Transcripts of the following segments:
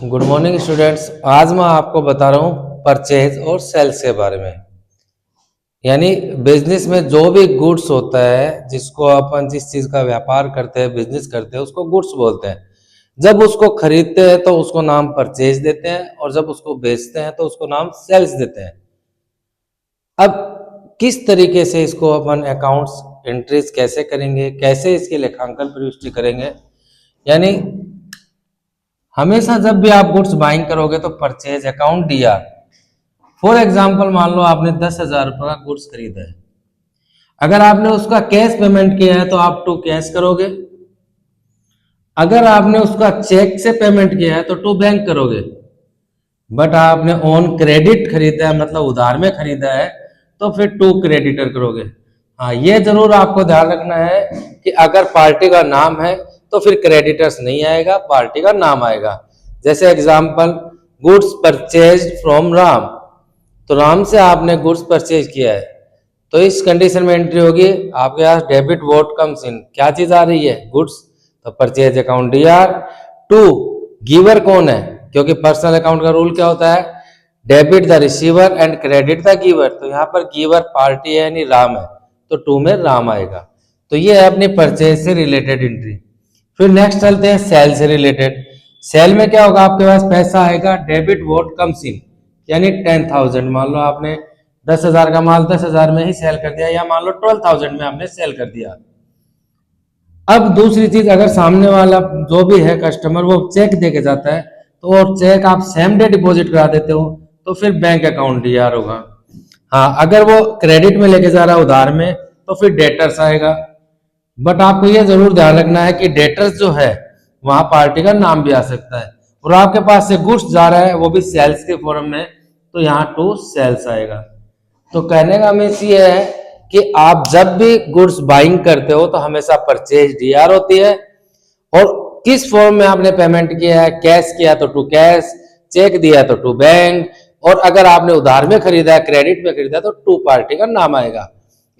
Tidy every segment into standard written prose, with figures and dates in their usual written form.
Good morning students. आज मैं आपको बता रहा हूँ परचेज और सेल्स के बारे में। यानी बिजनेस में जो भी गुड्स होता है, जिसको अपन जिस चीज़ का व्यापार करते हैं, बिजनेस करते हैं, उसको गुड्स बोलते हैं। जब उसको खरीदते हैं तो उसको नाम परचेज देते हैं, और जब उसको बेचते हैं तो उसको नाम सेल्स देते हैं। अब किस तरीके से इसको अपन अकाउंट्स एंट्रीज कैसे करेंगे, कैसे इसकी लेखांकन प्रविष्टि करेंगे। यानी हमेशा जब भी आप गुड्स बाइंग करोगे तो परचेज अकाउंट दिया। फॉर एग्जाम्पल, मान लो आपने 10,000 रुपये का गुड्स खरीदा है। अगर आपने उसका कैश पेमेंट किया है तो आप टू कैश करोगे। अगर आपने उसका चेक से पेमेंट किया है तो टू बैंक करोगे। बट आपने ऑन क्रेडिट खरीदा है, मतलब उधार में खरीदा है, तो फिर टू क्रेडिटर करोगे। हाँ, ये जरूर आपको ध्यान रखना है कि अगर पार्टी का नाम है तो फिर क्रेडिटर्स नहीं आएगा, पार्टी का नाम आएगा। जैसे example, goods purchase from Ram, तो राम से आपने गुड्स परचेज किया है, तो इस कंडीशन में एंट्री होगी आपके पास डेबिट वोट कम्स इन। क्या चीज आ रही है? गुड्स। तो purchase account DR। To, giver कौन है? क्योंकि पर्सनल अकाउंट का रूल क्या होता है? Debit the receiver and credit the giver. तो यहाँ पर गिवर पार्टी है यानी राम है, तो टू में राम आएगा। तो ये है अपनी परचेज से रिलेटेड एंट्री। फिर नेक्स्ट चलते हैं सेल से रिलेटेड। सेल में क्या होगा? आपके पास पैसा आएगा, डेबिट वोट कम्स इन, यानी 10,000। मान लो आपने 10,000 का माल 10,000 में ही सेल कर दिया, या मान लो 12,000 में आपने सेल कर दिया। अब दूसरी चीज, अगर सामने वाला जो भी है कस्टमर वो चेक दे के जाता है, तो वो चेक आप सेम डे डिपॉजिट करा देते हो, तो फिर बैंक अकाउंट DR होगा। हाँ, अगर वो क्रेडिट में लेके जा रहा है उधार में, तो फिर डेटर्स आएगा। बट आपको ये जरूर ध्यान रखना है कि डेटर्स जो है वहां पार्टी का नाम भी आ सकता है, और आपके पास से गुड्स जा रहा है वो भी सेल्स के फॉर्म में, तो यहाँ टू सेल्स आएगा। तो कहने का मीन्स ये है कि आप जब भी गुड्स बाइंग करते हो तो हमेशा परचेज DR होती है, और किस फॉर्म में आपने पेमेंट किया है, कैश किया तो टू कैश, चेक दिया तो टू बैंक, और अगर आपने उधार में खरीदा है, क्रेडिट में खरीदा है, तो टू पार्टी का नाम आएगा।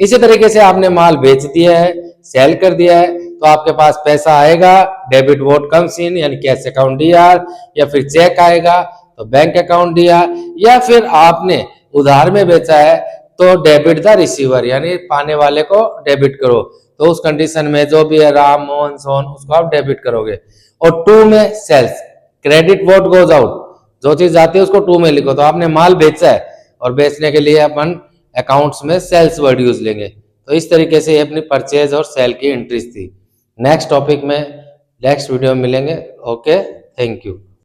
इसी तरीके से आपने माल बेच दिया है, सेल कर दिया है, तो आपके पास पैसा आएगा, डेबिट वोट कम्स इन यानी कैश अकाउंट DR, या फिर चेक आएगा तो बैंक अकाउंट DR, या फिर आपने उधार में बेचा है तो डेबिट द रिसीवर यानी पाने वाले को डेबिट करो। तो उस कंडीशन में जो भी है राम, मोहन, सोन, उसको आप डेबिट करोगे। और टू में sales, credit what goes out, जो चीज जाती है उसको टू में लिखो। तो आपने माल बेचा है और बेचने के लिए अपन अकाउंट्स में सेल्स वर्ड यूज लेंगे। तो इस तरीके से ये अपनी परचेज और सेल की एंट्रीज थी। नेक्स्ट टॉपिक में नेक्स्ट वीडियो में मिलेंगे। Okay, thank you.